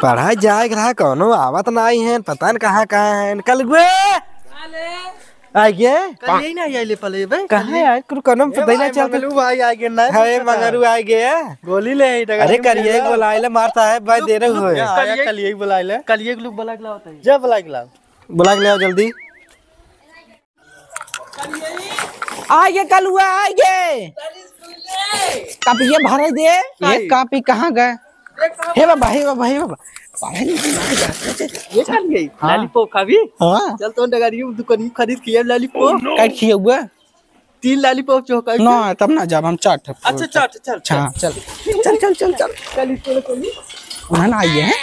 पढ़ाई जाए रहा कौनो आवत नहीं है, पता न कहाँ है। निकल गए आ गए कल नहीं आइले पले भाई कहाँ है कोनो पता ही नहीं चलता। मंगलू भाई आ गए ना है मंगरू आ गया गोली ले अरे करिए बुलाइले मारता है भाई दे रहे हो। कल यही बुलाइले कल ये लोग बुला के लाओ जब बुला के लाओ बुला के ले आओ जल्दी। आगे कल हुआ आगे कापी ये भर दे ये कापी कहाँ गए हे बाबा हे बाबा हे बाबा ये खान गई लॉलीपॉप खा भी। हाँ चल तो डगारी दुकान में खरीद किया लॉलीपॉप काट खिया हुआ 3 लॉलीपॉप चौका ना तब ना जब हम चाट अच्छा चाट चल हाँ चल चल चल चल चल वहाँ ना आइए हैं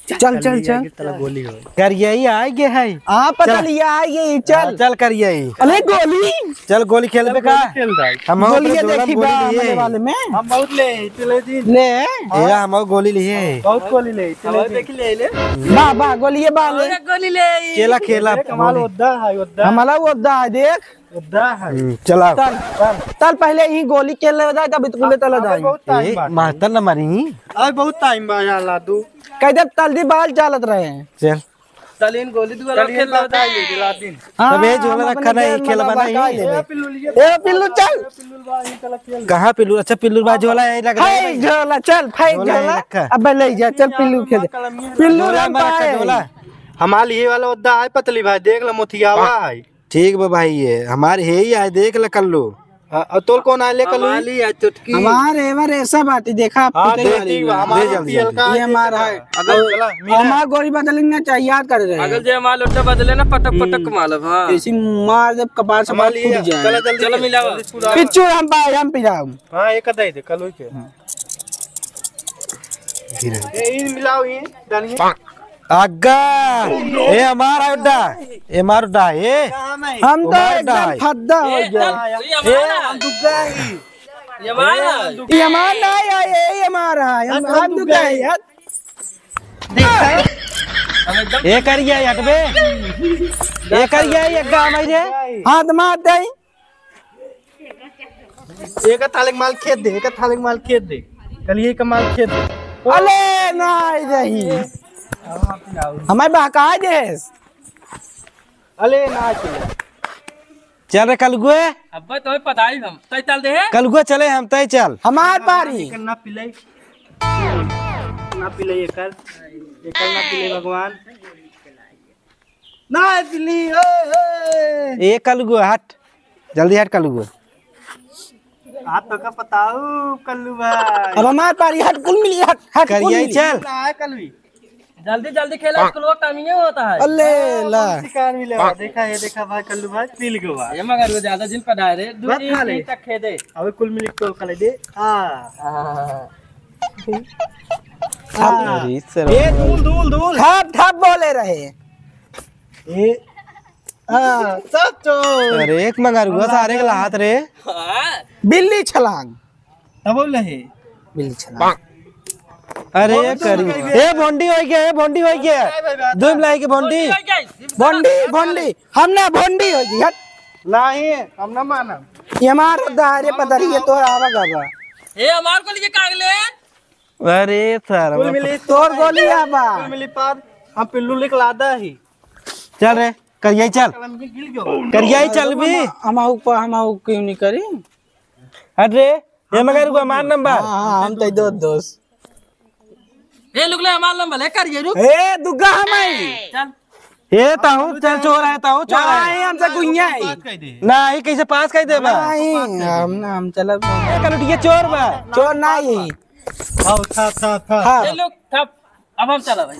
चल चल चल गोली हो करिए ही आ गए है हाँ पता लिया आइए चल चल करिए ही अरे गोली चल गोली खेलबे का खेल रहा है हम गोली गोली देखी बा हमरे वाले में हम बहुत ले चले दिन ले ये हम गोली लिए बहुत गोली ले चले देख ले ले बा बा गोली बाले गोली ले खेला खेला कमाल ओद्दा है ओद्दा हमारा वो दा देख ओद्दा है चला चल चल पहले ही गोली खेल ले जाए तब तुमने तला जाए मास्टर न मारी अरे बहुत टाइम बा यार लादू कहते तल्दी बाल चालत रहे हैं चल तलीन गोली दुआ खेल रहा है ये लादिन तब ये जो रखा नहीं खेलबा नहीं ए पिल्लू चल कहाँ पिल्लू अच्छा पिल्लू बाजू वाला यही लग रहा है फाइक झोला चल फाइक झोला अब ले जा चल पिल्लू खेल पिल्लू रंग पाए हमारे ये वाला ओद्दा है पतली भाई देख लो मोतियावा है ठीक बा भाई ये हमारे है ही आए देख ल कल्लू और तोल कौन आले कल्लू चुटकी हमारे एवर ऐसा बात देखा ये हमारा है हमारा गोली बदलना चाहिए याद कर रहे अगर जे माल उठा बदले ना पटक पटक मालव हां ऐसी मार जब कपार से मार फूट जाए चलो जल्दी चलो मिलाओ पिच्चू हम पाए हम पिलाओ हां एक दे दे कल्लू के ये इन मिलाओ ये डालिए आगा ये हमारा उड्डा ये मारुड्डा ये हम तो एकदम फद्दा हो गया ये हम दुग्गा ये हमारा ये हमारा नहीं है ये हमारा हम दुग्गा है यार ये करिए हटबे ये करिए ये गाम है हाथ मार दे एक थाले माल खेत दे एक थाले माल खेत दे कल ये का माल खेत दे अले नहीं रही हमारे बहका देश अले ना चले चल रे कलगुए अब तुम्हें पता ही हम तय चल दे कलगुए चले हम तय चल हमार पारी ना पिले ये कर ना पिले भगवान ना पिली ये कलगुए हट जल्दी हट कलगुए आप तो का बताओ कल्लू भाई अब हमार पारी हट कुल मिली हट हट करिए चल है कल्लू जल्दी जल्दी खेला स्कूल वक्त टाइमिंग होता है अल्ले ला शिकार मिले देखा ये देखा भाई कल्लू भाई पील गो भाई ये मगर वो ज्यादा दिन पढ़ा रे बस खा ले। तक खे दे अबे कुल मिल तो खा ले दे अरे सर ये धूल धूल ठप ठप बोले रहे ये सचो अरे एक मगर हुआ सारे के हाथ रे बिल्ली छलांग तब बोल रहे बिल्ली छलांग अरे करी ए भोंडी हो गया दो लाई के भोंडी भोंडी भोंडी हम ना भोंडी हो गई हट नहीं हम ना माना ये हमारा दारे पता नहीं ये तो आवा गावा ये हमार को लिए कागले अरे सर कुल मिली तोर गोली आवा कुल मिली पार हम पिल्लू लिखलादा ही चल रे करिए चल कलम के गिल गयो करिए चल भी हम ऊपर हम क्यों नहीं करी हट रे ये मगर हुआ मान नंबर हां हम तो दो दोस्त ये लोग ले हमार नंबर ले कर ये रुक ए दुग्गा हमारी चल ये ताऊ चल चोर है ताऊ चोर है नहीं हमसे गुइया है नहीं कैसे पास कर दे बा नहीं हम चल कलुटिया चोर बा चोर नहीं आओ था ये लोग ठप अब हम चला भाई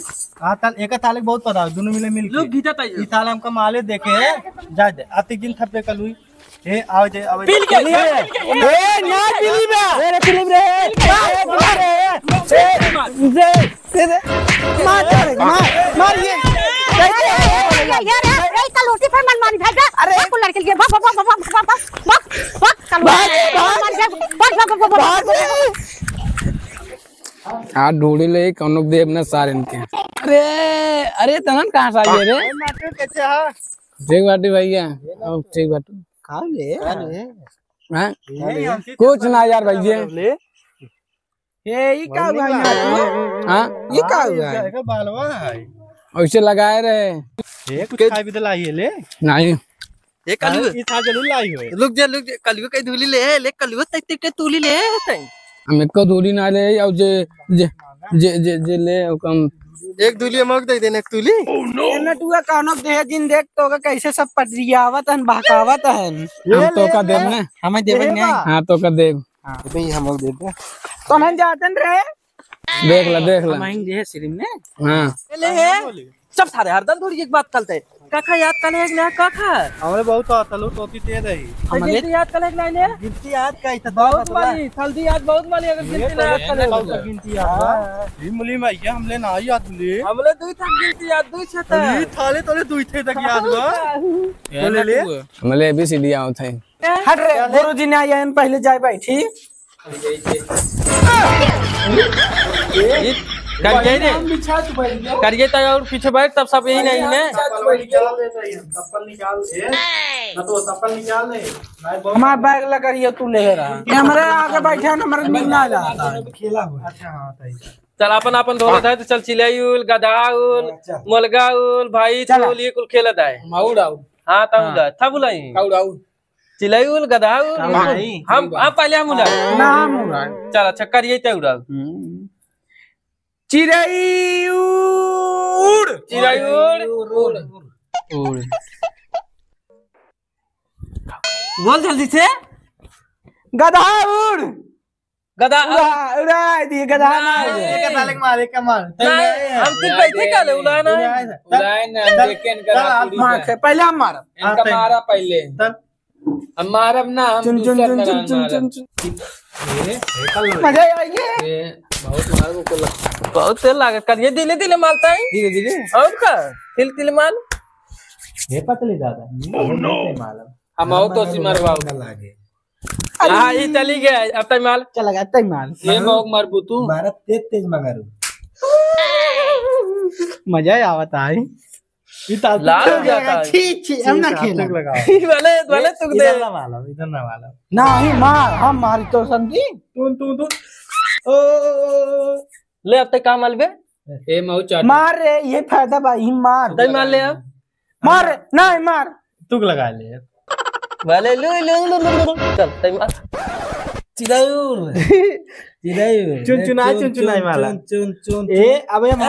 ताल एक थाले बहुत पता है दोनों मिले मिल लोग गीता तय ई थाले हमका माले देखे जा दे आती दिन थपे कलुई ए आओ जे अब पील के लिए ए ना पिली बे रे पिली रे मार ये कल उठी फिर मन मानी भेजा अरे कुल लड़के के भाग भाग भाग भाग भाग कल आ ढूंढी ले कौन देव ना सारे इनके अरे अरे तनन कहां से आए रे माटो कैसे है ठीक बाटी भैया अब ठीक बाटी खा ले अरे हां कुछ ना यार भैया ये क्या हुआ यहाँ? हाँ ये क्या हुआ है? का बालवा है ऐसे लगाए रहे ये कुछ खाई भी तो लाई है ले नहीं ये कलुआ ई था जरूर लाई हो लुक जा कलुआ कई धूली ले कलुआ तक तक तूली ले हमें को दूरी ना ले और जे जे जे जे, जे ले कम एक धूली मग दे देने एक तूली ये नटुआ कानो दे जिन देख तो का कैसे सब पटरियावत हन बहकावत हन हम तो का देव ना हमें देव नहीं हां तो का देव भाई हम लोग देते तो हम जातन रे देख ला हम जे सिरिम ने हां ले सब सारे हरदम थोड़ी एक बात कलते काका याद कले एक ले काका हमरे बहुत आता लो तोती ते रही गिनती याद कले एक ले गिनती याद का इतना बहुत वाली हल्दी याद बहुत वाली अगर गिनती याद कले गिनती याद ई मुली में या हमले ना याद ले हमले दुई तक गिनती याद दुई छता ई थाले तोले दुई थे तक याद बा ले ले हमले भी सीढ़ी आओ थे हट रे गुरुजी ने आया पहले जाए बैठी करिए तो और पीछे बैठ तब सब यही नहीं है चप्पल निकाल दे ना तो चप्पल निकाल दे हमारा बैग लगा रही है तू ले रहा हमारे आगे बैठे ना हमारे नींद ना जाता खेला हुआ अच्छा हां ताई चल अपन अपन धोले था तो चल चिलैउल गधाउल मुलगाउल भाई चल ये कुल खेलत है माउडाउ हां ताउला था बुलाई काउडाउ चिलैउल गधाउल हम पहले हम उड़ा ना हम उड़ा चल अच्छा करिए तो उड़ा चिड़ै उड़ चिलैउल उड़ बोल जल्दी से गधा उड़ गधा उड़ा दी गधा ना एक ताले मार एक मार हम तुम बैठे का ले उड़ाना उड़ाए ना देखें करा मार से पहले हम मार इनका मारा पहले हम मारब ना हम चुन चुन दूसरा चुन चुन चुन चुन चुन मजा आएगी बहुत मारो को बहुत तेल लागे करिए दिले दिले मालता है धीरे धीरे और का तिल तिल माल ये पतली ज्यादा मालूम हम आओ तो सी मरवाओ लागे हां ये चली गया अब तक माल चला गया तई माल ये मौक मरबू तू भारत तेज तेज मगारू मजा आवत आई लाल हो जाता है छी छी हम ना खेला वाले वाले तुक दे इधर ना मालूम नहीं मार हम मारी तो संती तू ओ ले अब तक काम अलबे ए मऊ चाट मार रे ये फायदा भाई मार दई मार ले अब मार नहीं मार तुक लगा ले वाले ले चल दई मार चिड़ैउर चिड़ैउर चुन माला चुन चुन ए अबे हम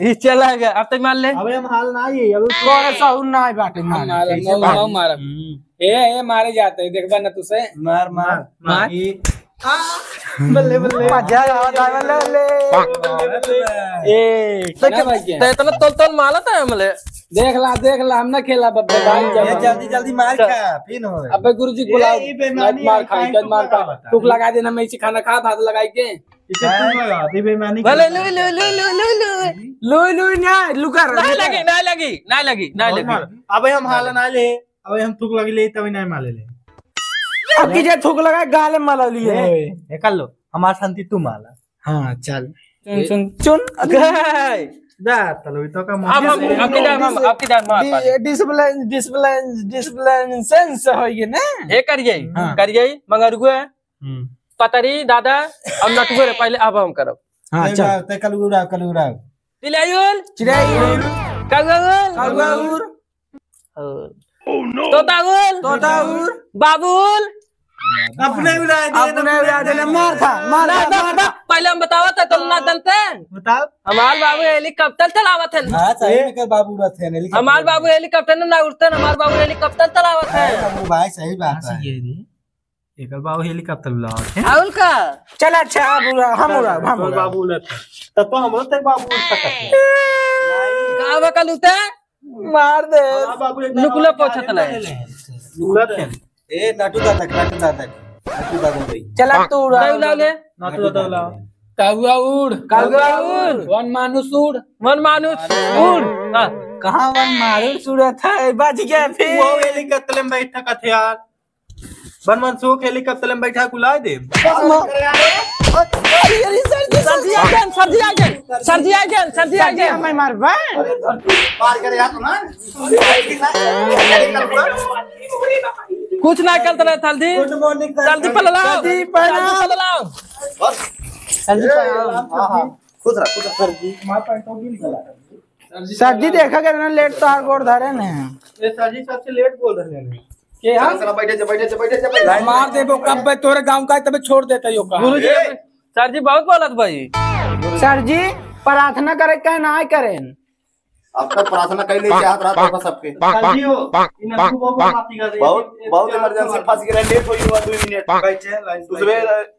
ये चला गया अब तक मार ले अबे हम हाल ना ये अबे कोई साउंड ना है बाटे मार मार ए मारे जाते देखबा ना तुसे मार मार मार बल्ले बल्ले मजा आवत है बल्ले ए तो इतना तोल तोल माला था हमले देख ला हम ना खेला बब्बे भाई जल्दी जल्दी मार खा फिर हो अबे गुरुजी बुलाओ मार खा तुक लगा देना मैं इसी खाना खा भात लगाई के इसे तुम लगा दे बेईमानी वाले ले लोई ना लुका ना लगी अबे हम हाल ना ले अबे हम तुक लगी ले तभी नहीं माले ले अब की जे थूक लगा गाले माला लिए ये कर लो हमार शांति तू माला हां चल चुन दा तलो तो का अब हम आपकी जान मार डिसिप्लिन सेंस होगी ना हे करिए मगर गुए पतरी दादा अब नटुए पहले अब हम करब हां चल ते कल उड़ा चिलैउल चिड़ैउल कागुल तोताउल बाबुल अपने उड़ा दे मार खा पहले हम बतावा था तुम ना दलते बताओ हमार बाबू हेलीकॉप्टर चलावत है हां सही में कर बाबू उड़ा थे नहीं हमार बाबू हेलीकॉप्टर ना उड़ते हमार बाबू हेलीकॉप्टर चलावत है वो भाई सही बात है ये दी एक बाबू हेलीकॉप्टर उड़ावत है आउल का चल अच्छा हम उड़ा बाबू उड़त तब तो हम तक बाबू उड़ सकते हैं का बकल उते मार दे बाबू नुकुला पोछत ले उड़त है ए नटू दादा भाई चला तू उड़ा ले ना तो दला कागुआ उड़ वन मानुस उड़ हां कहां वन मानुस उड़त है बच गया फिर वो हेलीकॉप्टर में बैठा का थे यार बनमन सुख हेलीकॉप्टर में बैठा कुला दे सर्दी आ गया मैं मार बा पार करे यार ना कुछ ना करते रहे जल्दी गुड मॉर्निंग जल्दी पललाओ सर जी खुश रह सर जी हमारे पैंटों की निकला सर जी देखा कितना लेट तार गोड़ धरे ने ये सर जी सबसे लेट बोल रहे हैं के हम चला बैठे जा बैठे जा बैठे जा मार देबो कब तोरे गांव का तब छोड़ देते यो का गुरुजी सर जी बहुत बोलत भाई। सर जी प्रार्थना करे कह ना करें अब तक प्रार्थना कर ले चाहत रहा तो सबके सर जी हो इन आपको बहुत माफी कर रहे बहुत बहुत इमरजेंसी फंस गया लेट हो हुआ 2 मिनट बैठे लाइन तू सुबह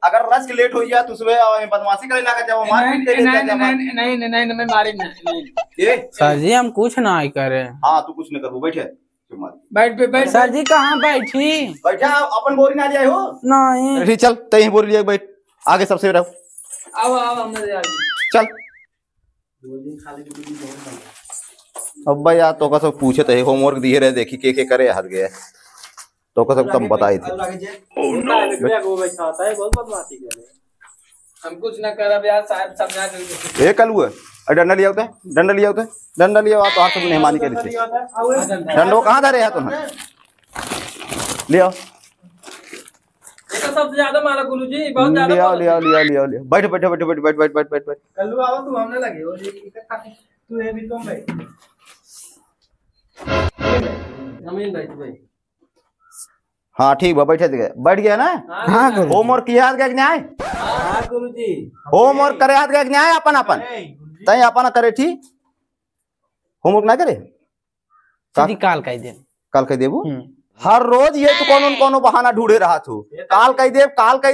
अगर रस के लेट हो गया तू सुबह बदमाशी करे लगा जब मार पीट दे देता नहीं मैं मारे नहीं ये सर जी हम कुछ ना करे हां तू कुछ न कर बैठे बैठ सर जी कहाँ बैठी बैठा अपन बोरी ना जाए हो नहीं ठीक चल तई बोरी ले बैठ आगे सबसे रहो आओ हमने चल अब भाई यार तो का सब पूछे थे होमवर्क दिए रहे देखी के करे हाथ गए तो का सब तुम बताई थे हम कुछ ना करब यार साहब समझा के ए कल हुआ डंडा लिया होता डंडा लिया होता डंडा लिया तो हाथ से मेहमानी के लिए डंडो कहाँ धरे है तुम ले आओ तो सबसे ज्यादा मारा गुरुजी बहुत ज्यादा ले आओ ले आओ ले आओ ले आओ ले आओ बैठ बैठ बैठ बैठ बैठ बैठ बैठ बैठ बैठ कल्लू आओ तू हमने लगे और ये इकट्ठा तू ये भी तुम भाई जमीन भाई हाँ ठीक बा बैठे थे बैठ गया ना हाँ होमवर्क किया हाथ गया कि नहीं हां गुरुजी होमवर्क करे हाथ गया कि नहीं अपन अपन तई अपन करे ठीक होमवर्क ना करे सर जी काल कह दे काल कह देबू हर रोज ये तो कोनो बहाना ढूंढे रहा तू काल कह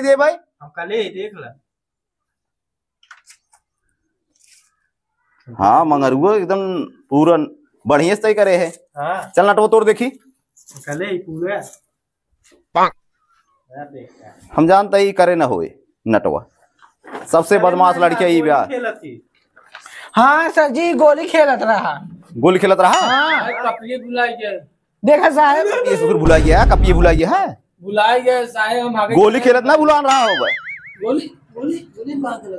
दे भाई हम कल ही देख ला हाँ मंगरुआ एकदम पूरा बढ़िया से तय करे है हां चल नटवा तोड़ देखी कल ही पूरा हम जानते ही करे न होए नटवा सबसे बदमाश लड़की है ब्याह हाँ सर जी गोली खेलत रहा गोली खेलत रहा कपिए बुलाई गए देखा साहब ये सुकुर भुला गया है कब ये भुला गया है बुलाई गए साहब हम आगे गोली खेलत ना भुला रहा होगा गोली मार दिला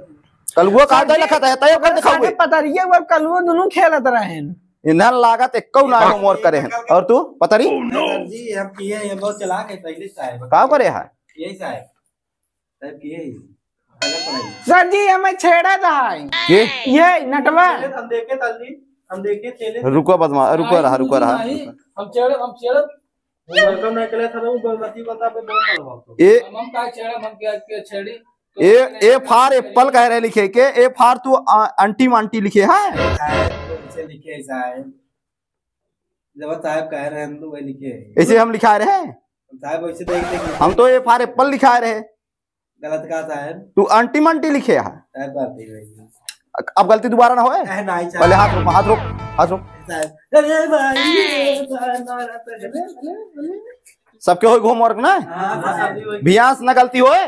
कल वो कहा था लखा था तय कर दिखाओगे पता रही है वो कल वो दोनों खेलत रहे इन्हन लागत एक ना होमवर्क करे हैं और तू पता रही सर जी हम किए ये बहुत चलाक है पहले साहब का करे है यही साहब साहब किए सर जी हमें छेड़ा था ये नटवा हम देखे तल्ली हम देखे चले रुको बदमा रुको रहा हम चेड़े वेलकम नहीं करे था वो बलमती बता पे बहुत मलवा तो ए हम का चेड़ा हम के छेड़ी ए फार एप्पल कह रहे लिखे के ए फार तू आंटी मांटी लिखे है इसे लिखे साहब जब साहब कह रहे हैं तो वही लिखे ऐसे हम लिखा रहे हैं साहब वैसे देख देख हम तो ए फार एप्पल लिखा रहे गलत कहा साहब तू आंटी मांटी लिखे है साहब बात नहीं हुई अब गलती दोबारा ना होए नहीं पहले हाथ रोक साहब अरे भाई सबके हो होमवर्क ना भियांस ना गलती होए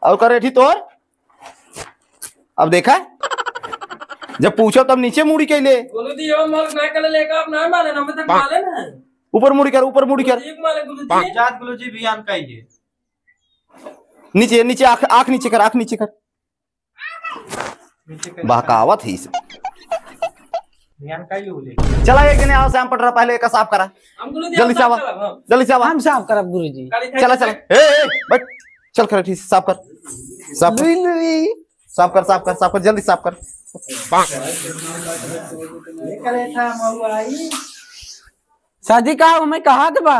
और करे थी तोर अब देखा जब पूछो तब नीचे मुड़ी के ले गुरुजी यो माल ना कर लेगा आप ना माने ना मैं तक माले ना ऊपर मुड़ी कर एक माले गुरुजी जात गुरुजी बयान कहिए नीचे नीचे आंख नीचे कर बहकावत ही से बयान कहिए बोले चला एक दिन आओ शाम पटरा पहले का साफ करा हम गुरुजी जल्दी से आवा हम साफ करब गुरुजी चला ए बैठ चल कर ठीक साफ कर साफ कर जल्दी साफ कर सर जी का हमें कहा था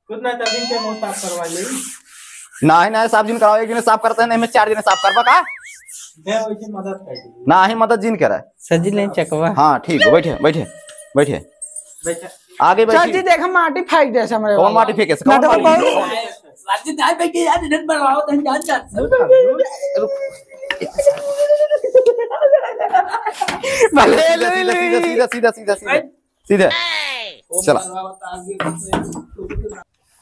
खुद ना दिन पे मुंह साफ करवा ले नहीं साफ जिन कराओ एक दिन साफ करते हैं नहीं मैं 4 दिन साफ करवा का मैं वैसे मदद कर दी ना ही मदद जिन करा सर जी ले चकवा हाँ ठीक है बैठे बैठा आगे सर जी देख माटी फेंक दे हमरे कौन माटी फेंके राज्य दाई पे के यार दिन बनाओ तन जान सीधे चला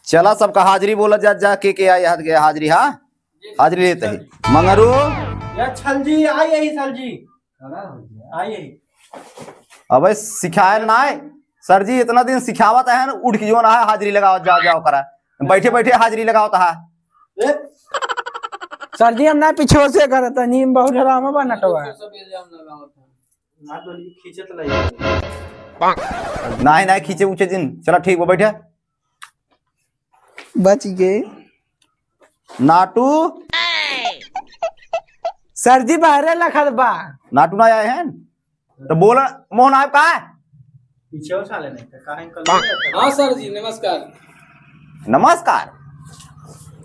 चला सबका हाजिरी बोला जा के आए हाजिरी हाँ हाजिरी लेते ही मंगरू या छल जी आई यही छल जी आई यही अब सिखाए ना सर जी इतना दिन सिखावत है ना उठ के जो ना है हाजिरी लगाओ जाओ करा बैठे बैठे हाजिरी लगाओ था सर जी हम ना पीछे से करत नीम बहुत हराम बा नटवा ना तो खींचत लई नहीं खींचे ऊंचे दिन चला ठीक वो बैठे बच गए नाटू सर जी बाहरे लखत बा। नाटू ना आए हैं तो बोल मोहन आप कहा है? पीछे उठा लेने का अंकल। हाँ सर जी नमस्कार। नमस्कार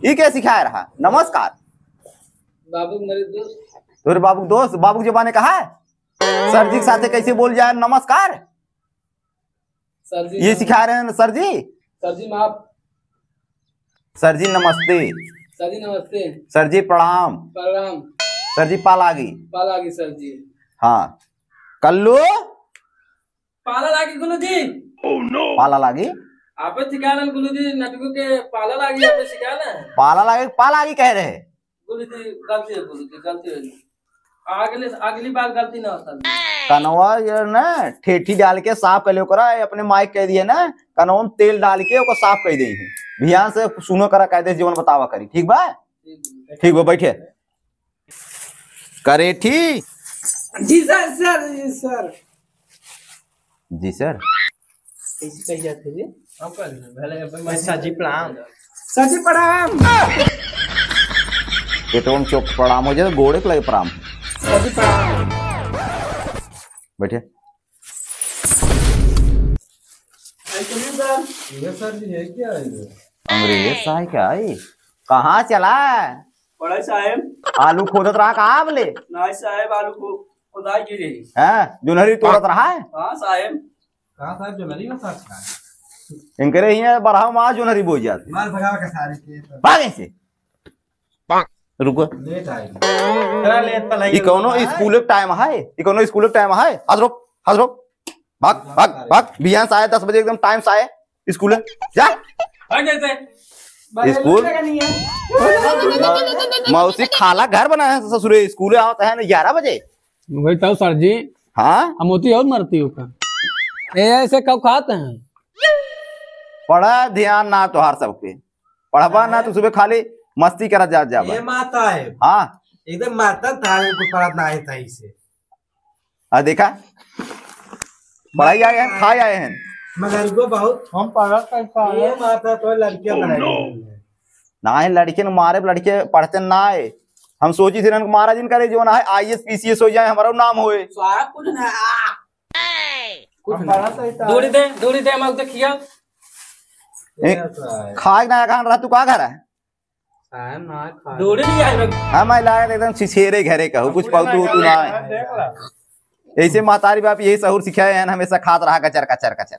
ये क्या सिखाया रहा? नमस्कार बाबू मेरे दोस्त। तोरे बाबू दोस्त बाबू जबाने कहा है सर जी के साथ कैसे बोल जाए नमस्कार? सर जी ये सिखा रहे हैं सर जी। सर जी माफ। सर जी नमस्ते। सर जी नमस्ते। सर जी प्रणाम। प्रणाम। सर जी पालागी। पालागी सर जी। हाँ कल्लू पाला लागी गुरु जी। पाला लागी आप सिखाना गुरु जी नटकू के पाला लागी आप सिखाना है। पालागी कह रहे हैं। गुरु जी गलती है गुरु जी गलती है। अगली बार गलती ना होता। कनवा ये ना ठेठी डाल के साफ कर लो करा अपने माइक कह दिए ना कनवा में तेल डाल के ओको साफ कर दी ध्यान से सुनो करा कायदे जीवन बतावा करी ठीक बा? ठीक बा बैठे करे ठीक। जी सर सर जी सर। जी सर कैसे कह जाते जी? सर जी प्रणाम। सर जी प्रणाम। पेटों में चौक प्रणाम हो जाए गोड़े के लगे प्रणाम। सर जी प्रणाम। बैठे ये सर जी है क्या ये? अंग्रेज साहब क्या है? कहाँ चला है? बड़ा साहब आलू खोदत रहा कहाँ बोले? नाई साहब आलू को खुदाई की रही। हैं जुनहरी तोड़त रहा है? हाँ साहब। कहाँ साहब जो नहीं होता इनकरे ही बरहा माँ जुनहरी बोझ जाती मार भगावा का सारे के भागे से रुको लेट आएगी। तेरा लेट पलाई। ये कौनो स्कूल टाइम है? ये कौनो स्कूल टाइम है? हाथ रोक भाग भाग भाग बिहान से आए 10 बजे एकदम टाइम से आए स्कूल जा स्कूल। मौसी खाला घर बनाया है ससुरे स्कूल आता है ना 11 बजे। वही तो सर जी। हाँ हम होती और मरती हो का ऐसे कब खाते हैं? पढ़ा ध्यान ना तोहार सबके पढ़वा ना तो सुबह खाली मस्ती करा जा ये माता है हाँ एकदम माता था को पढ़ा ना है था इसे। देखा पढ़ाई आए हैं खाए आए हैं मगर को बहुत हम पढ़ा कर ये माता तो लड़कियां बनाई ना है लड़के ने मारे लड़के पढ़ते ना है। हम सोची थी महाराज जिन करे जो ना है IAS PCS हो जाए हमारा नाम होए। कुछ ना कुछ दूरी दे हम देखिए खाए ना कहाँ रहा तू कहाँ घर है? दूरी नहीं आए हाँ मैं लाया एकदम छिछेरे घरे कहूँ कुछ पौतू तू ना है। ऐसे महतारी बाप यही सहूर सिखाए हैं हमेशा खात रहा कचर कचर कचर।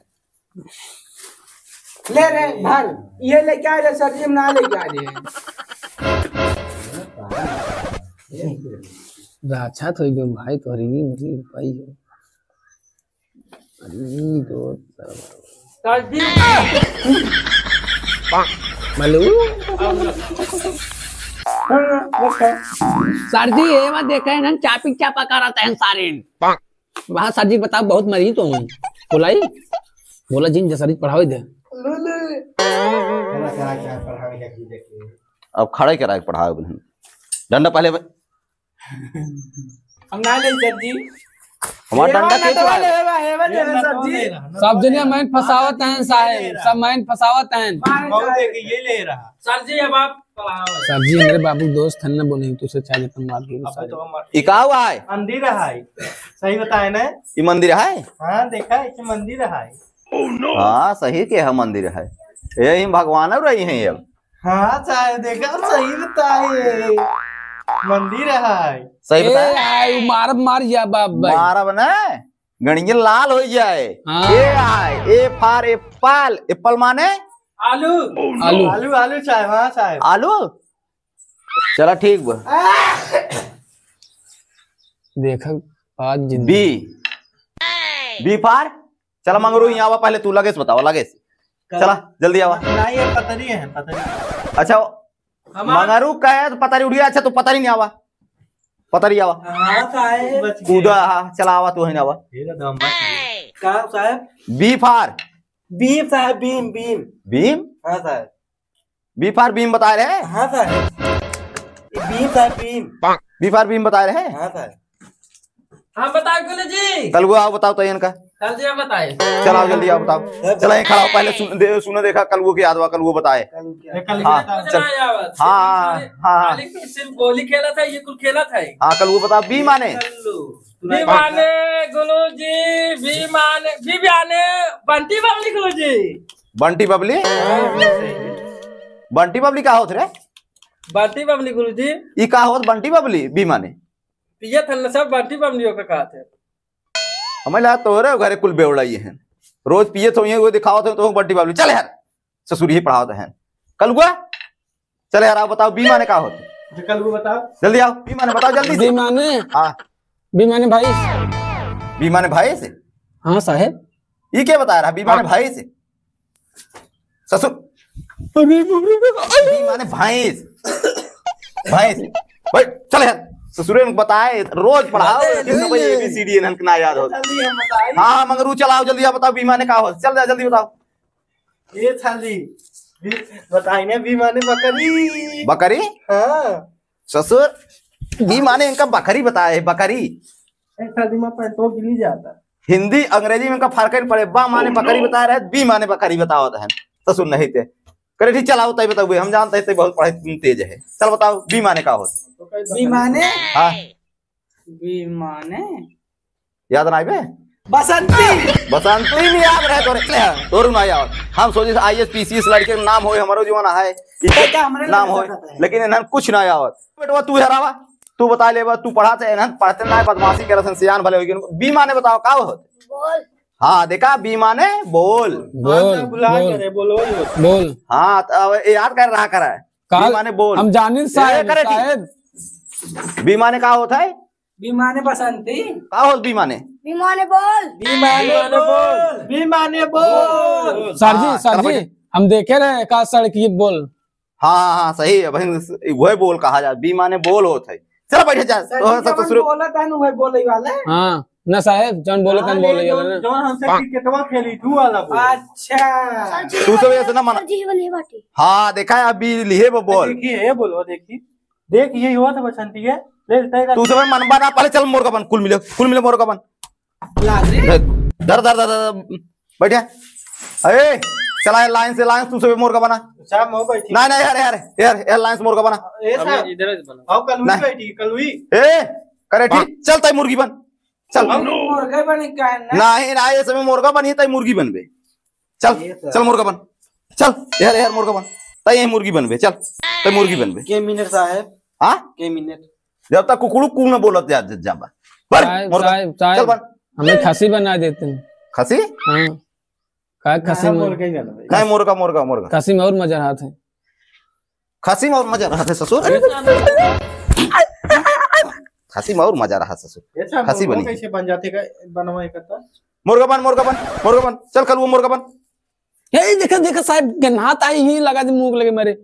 ले रे भर ये लेके आ रहे सर जी हम ना लेके आ रहे अच्छा तो एकदम भाई तो हरी मुझे भाई हो अरे तो सर जी मलू सर जी ये मत देखा है ना चापी चापा कर रहा है सारे वहाँ सर जी बताओ बहुत मरी तो हूँ बोला जिन जैसा पढ़ाओ दे अब खड़े करा पढ़ाओ डंडा पहले हम ना ले सर जी हमारा डंडा के सर जी सब जने मैन फसावत हैं साहब सब मैन फसावत हैं ये ले रहा सर जी अब आप सर जी मेरे बाबू दोस्त थे ना बोले तो से चाहिए तुम मार के इका हुआ है मंदिर है सही बताए ना ये मंदिर है। हाँ देखा है कि मंदिर है। हाँ सही के है मंदिर है यही भगवान रही है अब। हाँ साहब देखा सही बताए मंदिर है सही बताया मार जा बाप मारब ना गणिया लाल हो जाए। ए फॉर एप्पल एप्पल माने आलू आलू आलू आलू साहब। हाँ साहब आलू चला ठीक बा। देखा आज बी फॉर चला मंगरू यहाँ आवा पहले तू लगे बताओ लगे चला जल्दी आवा। नहीं ये पतरी है पतरी। अच्छा मंगरू कहे तो पतरी उड़ गया। अच्छा तो पतरी नहीं आवा पतरी आवा हाँ साहब कूदा चला आवा तू है आवा। कहाँ साहब? बी फॉर बीम साहब बीम बीम भीम। हाँ साहब बी फॉर भीम बता रहे हैं। हाँ साहब बीम साहब बीम बी फॉर भीम बता रहे हैं। हाँ साहब हाँ बताओ गुरु जी कल वो आओ बताओ तो इनका सर जी आप बताए। चलाओ जल्दी आप बताओ। चला ये खड़ा हो, पहले सुनो देखा कल वो की याद हुआ, कल वो बताए। हाँ चल, हाँ सिर्फ गोली खेला था, ये कुछ खेला था। हाँ कल वो बता। बी माने गुरुजी, बी माने बंटी बबली गुरुजी। बंटी बबली, बंटी बबली का होत रे? बंटी बबली गुरुजी, ई का होत बंटी बबली? बी माने पिया था न, सब बंटी बबलियों का कहा थे। हमें लगा तोरे घरे कुल बेवड़ाई है, रोज पिए तो वो दिखाओ तो बंटी बबली। चल यार ससुर ही पढ़ाओ है कल हुआ। चल यार आप बताओ बी माने का होते? कल वो बताओ जल्दी आओ, बी माने बताओ जल्दी से। बी माने, हाँ बी माने भाई। बी माने भाई से? हाँ साहेब। ये क्या बता रहा? बी माने भाई से ससुर, बी माने भैंस, भैंस भाई। चल यार ससुरे ने बताए, रोज पढ़ाओ ABCD इनके ना याद हो। हाँ मंगरू चलाओ जल्दी आप बताओ बी माने का हो? चल जा जल्दी बताओ। ये थाली बताई ने बी माने बकरी। बकरी? हाँ ससुर बी माने इनका बकरी बताए, बकरी। थाली में पैंटो गिली जाता। हिंदी अंग्रेजी में इनका फर्क नहीं पड़े। बा माने बकरी बता रहे, बी माने बकरी बताओ है ससुर नहीं थे। करे ठीक चलाओ तय बताओ, हम जानते हैं बहुत पढ़ाई तेज है। चल बताओ बी माने का होता? बी माने, हाँ बी माने याद ना बे? बसंती। बसंती भी याद रहे तोरे तोरू ना याद। हम सोचे IAS PCS लड़के का नाम हो, हमारो जीवन है नाम हो, लेकिन इन्हें कुछ ना याद। बेटवा तू हरावा, तू बता ले, तू पढ़ाते इन्हें पढ़ते ना बदमाशी करते सियान भले होगी। बी माने बताओ का होते? बोल। हाँ देखा बी माने बोल, बोल बोल। हाँ याद कर रहा करा है बी माने बोल। हम जानी साहेब। बी माने का होता है? बी माने बसंती। का होता बी माने? बी माने बोल। बी माने बोल। बी माने बोल। सर जी हम देखे रहे का सड़क ये बोल। हाँ हाँ सही है भाई, वही बोल कहा जाए। बी माने बोल होता है। चलो बैठे जा सब शुरू। हाँ ना साहेब जौन बोले तन बोले जो हमसे क्रिकेटवा खेली तू वाला बोल। अच्छा तू सब ऐसे ना माना। हाँ देखा है अभी लिए वो बोल। देखिए बोलो, देखिए देख ये हुआ था बसंती है। तू सब मनबा ना पहले चल मोर का बन, कुल मिले मोर का बन। दर दर दर बैठे। अरे चला लाइन से लाइन, तू सब मोर का बना। नहीं नहीं यार यार यार यार लाइन से मोर का बना। इधर बना। कलुई बैठी कलुई। ए करे ठीक चल तय मुर्गी बन। चल मुर्गा बने का नहीं ना ये समय मुर्गा बनी तय मुर्गी बनबे। चल चल मुर्गा बन, चल यार यार मुर्गा बन तय मुर्गी बनबे। चल तय मुर्गी बनबे। के मिनट साहब? हाँ के मिनट जब तक कुकड़ू कू न बोलत जा बन। चल बन। हमें खसी बना देते हैं। खसी? हाँ का खसी में नहीं मुर्गा मुर्गा मुर्गा खसी में और मजा रहा था। खसी में और मजा रहा था ससुर। खसी में और मजा रहा ससुर। खसी बनी कैसे बन जाते बनवाए करता? मुर्गा बन मुर्गा बन मुर्गा बन। चल कल वो मुर्गा बन। ये देखा देखा साहब गन्हात आई ही लगा दी मुंह लगे मेरे।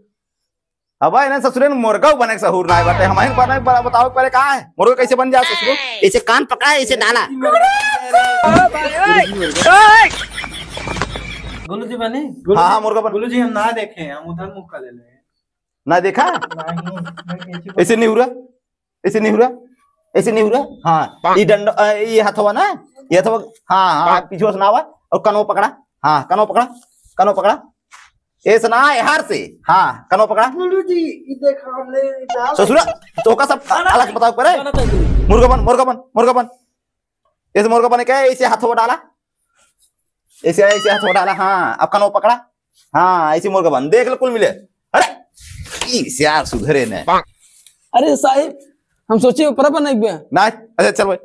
अब ना ससुरे महूर बने सहूर ना बाटे हमारे बताओ पहले कहाँ है मुर्गा कैसे बन जाए ससुर? इसे कान पकड़ा इसे डाला। गुरु जी बने? हाँ हाँ मुर्गा बन। गुरु जी हम ना देखे, हम उधर मुख का ले ले। ना देखा? ऐसे नहीं हो रहा, ऐसे नहीं हो रहा, ऐसे नहीं हो रहा। हाँ ये डंडा ये हथवा ना, ये हथवा। हाँ हाँ पीछे से नावा और कनो पकड़ा। हाँ कनो पकड़ा, कनो पकड़ा ऐसे ना हार से। हाँ कनो पकड़ा। गुरु जी ये देखा हमने ससुरा तो का सब अलग बताओ करे। मुर्गा बन मुर्गा बन मुर्गा बन। ऐसे मुर्गा बने क्या ऐसे हाथों डाला, ऐसे ऐसे हाथों डाला। हाँ अब कनो पकड़ा। हाँ ऐसे मुर्गा बन। देख लो कुल मिले। अरे यार सुधरे ने। अरे साहिब हम सोचे ऊपर बन ना। अच्छा चल भाई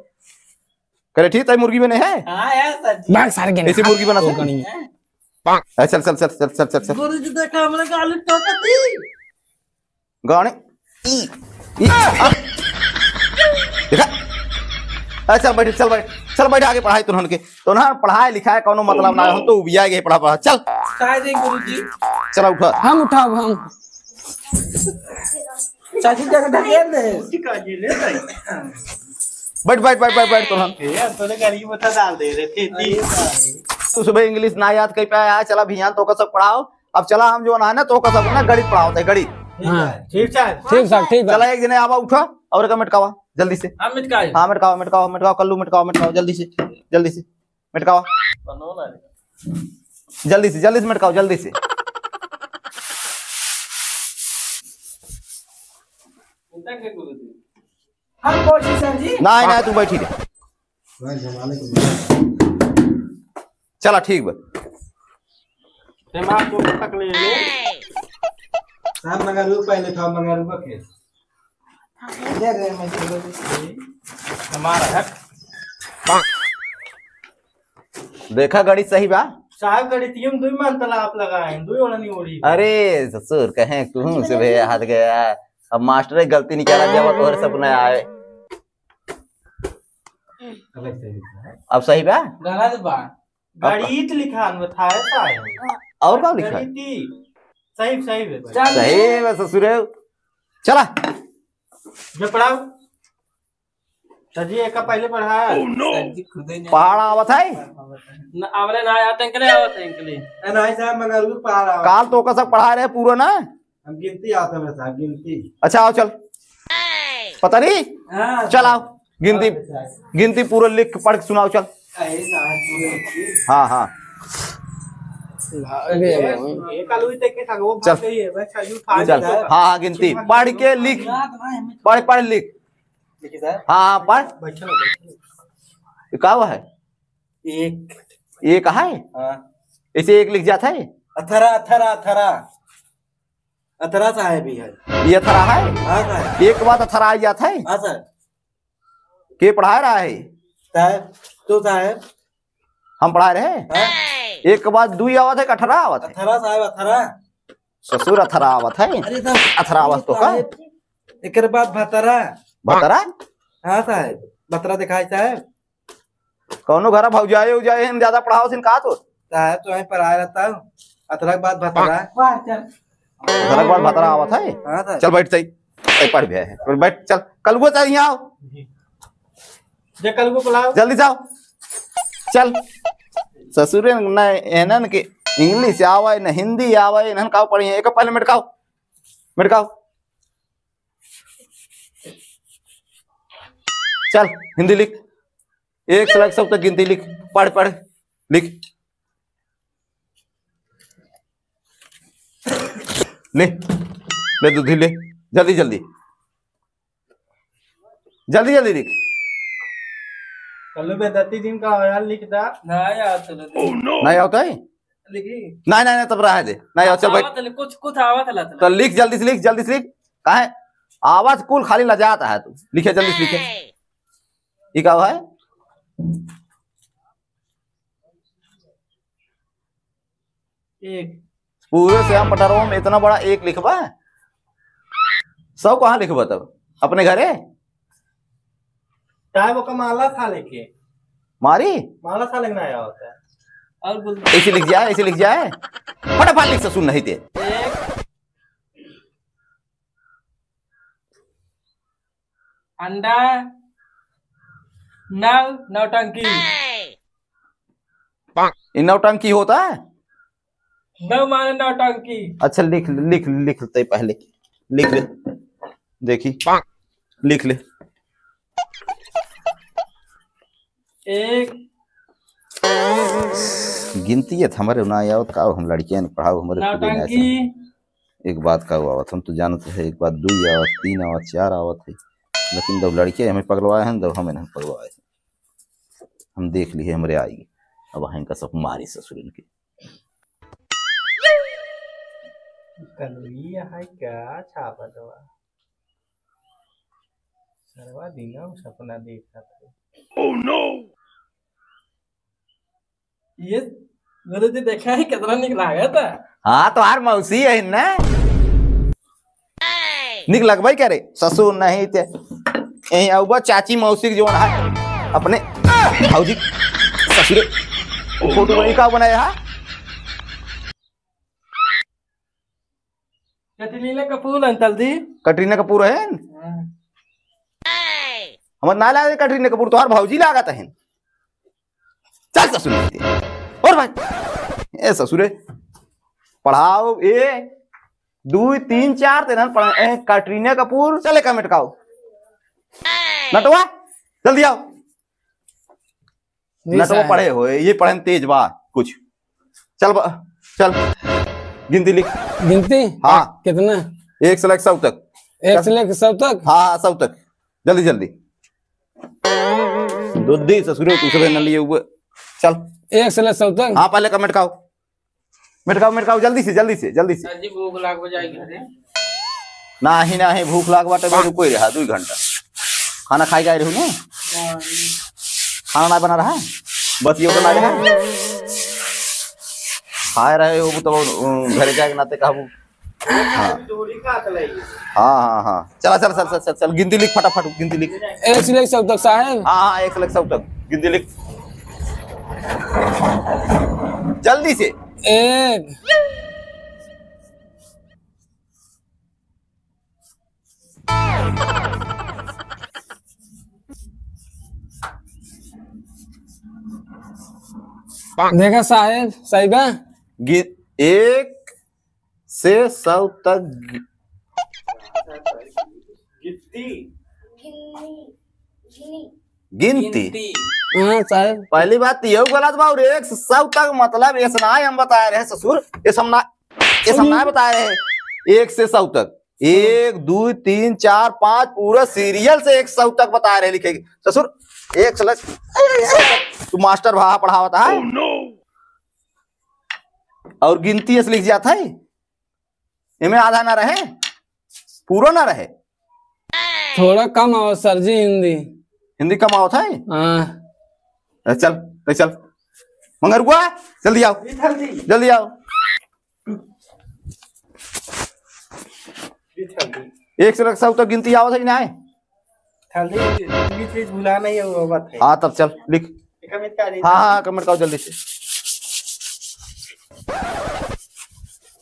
करे ठीक है मुर्गी बने है। हाँ यार सर जी बाग सारे ऐसे मुर्गी बना तो चल चल चल चल चल चल चल। गुरु जी देखा हमने गाली ठोकती गाने देखा। चल बैठ चल बैठ चल बैठ आगे पढ़ाई तुरंत के तो ना पढ़ाई लिखाई कोनो मतलब ना। हम तो उबिया गए पढ़ा पढ़ा। चल गुरु जी चला उठा। हम उठाओ हम चाची जगह ढकेल दे टिका जी ले भाई। बैठ बैठ बैठ बैठ बैठ तुरंत। यार तूने गाली बता डाल दे रहे थे। तू सुबह इंग्लिश ना याद कर पाया, चला भियान तो का सब पढ़ाओ। अब चला हम जो ना तो का सब ना गणित पढ़ाओ थे गणित। ठीक है ठीक साहब ठीक है। चला एक दिन आवा उठा और का मिटकावा जल्दी से। हम मिटकाए। हाँ मिटकाओ मिटकाओ मिटकाओ कल्लू मिटकाओ मिटकाओ जल्दी से जल्दी से मिटकाओ जल्दी से मिटकाओ जल्दी से। हम कोशिश सर जी। नहीं नहीं तू बैठी रहे। चला ठीक बा। साहब मंगारू पहले था मंगारू का खेल दे रहे मैं हमारा है। देखा गाड़ी सही बा। साहब गणितियम दुई मान तला आप लगाए दुई वाला नहीं ओड़ी। अरे ससुर कहे कहूं से भैया हाथ गया। अब मास्टर गलती निकाला जब तोहरे सपने आए। अब सही बा। गलत बा। गणित लिखा था ऐसा है और क्या लिखा है? गणिती सही सही है सही है ससुर। चला जो पढ़ाओ सर जी एक का पहले पढ़ाया सर जी खुद ही नहीं। पहाड़ आवत है आवले ना आते अंकले आवत है अंकले। नहीं साहब मंगारू पढ़ा रहा काल तो का सब पढ़ा रहे पूरा ना। हम गिनती आता है साहब गिनती। अच्छा आओ चल पता नहीं। हाँ चल आओ गिनती पूरा लिख पढ़ के सुनाओ चल। हाँ हाँ चल चल हाँ हाँ गिनती पढ़ के लिख। पढ़ लिख। हाँ पढ़। क्या हुआ है? एक है इसे एक लिख जाता है। अथरा साहब ही है। ये अथरा है। हाँ साहब एक बात अथरा आ जाता है। हाँ सर के पढ़ा रहा है? साहब तो साहब हम पढ़ा रहे हैं। हाँ? एक के बाद दुई आवत है कि अठरा आवत है? अथरा साहब अथरा ससुर अथरा आवत है। अरे साहब अथरा आवत तो का एक बाद भतरा। बतरा हाँ साहब भतरा दिखाई साहब। कौनो घर भौजाए उजाए हम ज्यादा पढ़ाओ सिन का तो साहब तो वहीं पढ़ाया रहता हूँ। अथरा के बाद भतरा। वाह चल। घर के बाद भतरा आवत है। हाँ साहब चल बैठ सही पढ़ भी है बैठ चल कल वो चाहिए आओ जे कल को बुलाओ जल्दी जाओ चल। ससुर न के इंग्लिश आवे न हिंदी आवे इन्हन का पढ़ी एक पहले मिटकाओ चल हिंदी लिख। एक से लेकर सब तक गिनती लिख। पढ़ लिख ले दूधी ले जल्दी लिख। कल बेदती दिन का यार लिख दा ना यार चलो नहीं आता है लिखी नहीं तब रहा दे नहीं आओ चल भाई आवत है, कुछ आवत है तो लिख जल्दी से लिख कहा है आवाज कुल खाली लजाता है तू लिखे जल्दी से लिखे। ये क्या है? एक पूरे श्याम पटारो में इतना बड़ा एक लिखबा सब कहाँ लिखबा तब अपने घरे चाहे वो का माला था लेके मारी माला था लगना आया होता है। और बोल ऐसे लिख जाए फटाफट लिख से सुन नहीं थे। अंडा नौटंकी इन नौटंकी होता है। नौ माने नौटंकी। अच्छा लिख लेते पहले लिख ले देखी लिख ले। एक गिनती है हमारे ना आवत का हम लड़कियां पढ़ाओ हमारे खुद ही नौटंकी एक बात का आवत हम तो जानते हैं। एक बात दो आवत तीन आवत चार आवत है लेकिन जब लड़कियां हमें पगलवाए हैं तब हमें नहीं पगलवाए। हम देख लिए हमारे आएगी अब इनका सब मारी ससुर की। कलुई है क्या छापा दवा सर्वा दिना सपना देखा था। ओह नो ये गुरुजी देखा है कितना निकला गया था। हाँ तो हार मौसी है ना निक लगवाई क्या रे ससुर नहीं थे यही आऊबा चाची मौसी जो है अपने भाजी ससुर फोटो बनी का बनाया है। कटरीना कपूर अंकल जी। कटरीना कपूर है हमारे ना लगा कटरीना कपूर तो हर भाजी लागत है। चल ससुर और भाई ए ससुरे पढ़ाओ ए 2 3 4 तेरह कटरीना कपूर चले का मिटकाओ नटवा जल्दी आओ न तो वो पढ़े हो ये पढ़े में तेज बा कुछ। चल चल गिनती लिख। गिनती? हाँ कितना? 1 से लेकर 100 तक। 1 से लेकर 100 तक? हाँ 100 तक जल्दी जल्दी। दूधी ससुरे तू सब न लिए हुए। चल 1 से लेकर 100 तक। हाँ पहले का मिटकाओ मिटकाओ जल्दी से जल्दी से जल्दी से। सर जी भूख लाग जाएगी। नहीं भूख लाग बाटे में रुको रहा 2 घंटा। खाना खाई गए रहू ने खाना ना बना रहा है बस ये बना रहा है खाए रहे हो तो घर जाके नाते कहबू। हाँ चला चल गिनती लिख फटाफट गिनती लिख। 1 से लेकर 100 तक साहब। हाँ 1 से लेकर 100 तक गिनती लिख जल्दी से। 1 देखा साहेब सही बा। 1 से 100 तक गिनती। हाँ साहेब पहली बात ये गलत बा। और 1 से 100 तक मतलब ये सुना हम बता रहे ससुर ये समना बता रहे 1 से 100 तक 1 2 3 4 5 पूरा सीरियल से 100 तक बता रहे लिखेगी ससुर 1 से तू मास्टर भाई पढ़ावता है और गिनती ऐसे लिख जाता है इनमें आधा ना रहे पूरा ना रहे। थोड़ा कम आओ सर जी हिंदी कम आवत है। हाँ चल मंगर हुआ जल्दी आओ जल्दी आओ। 1 से 100 तक गिनती आवत है ना भुला नहीं है बात है। हाँ तब चल लिख। हाँ कमेंट करो जल्दी से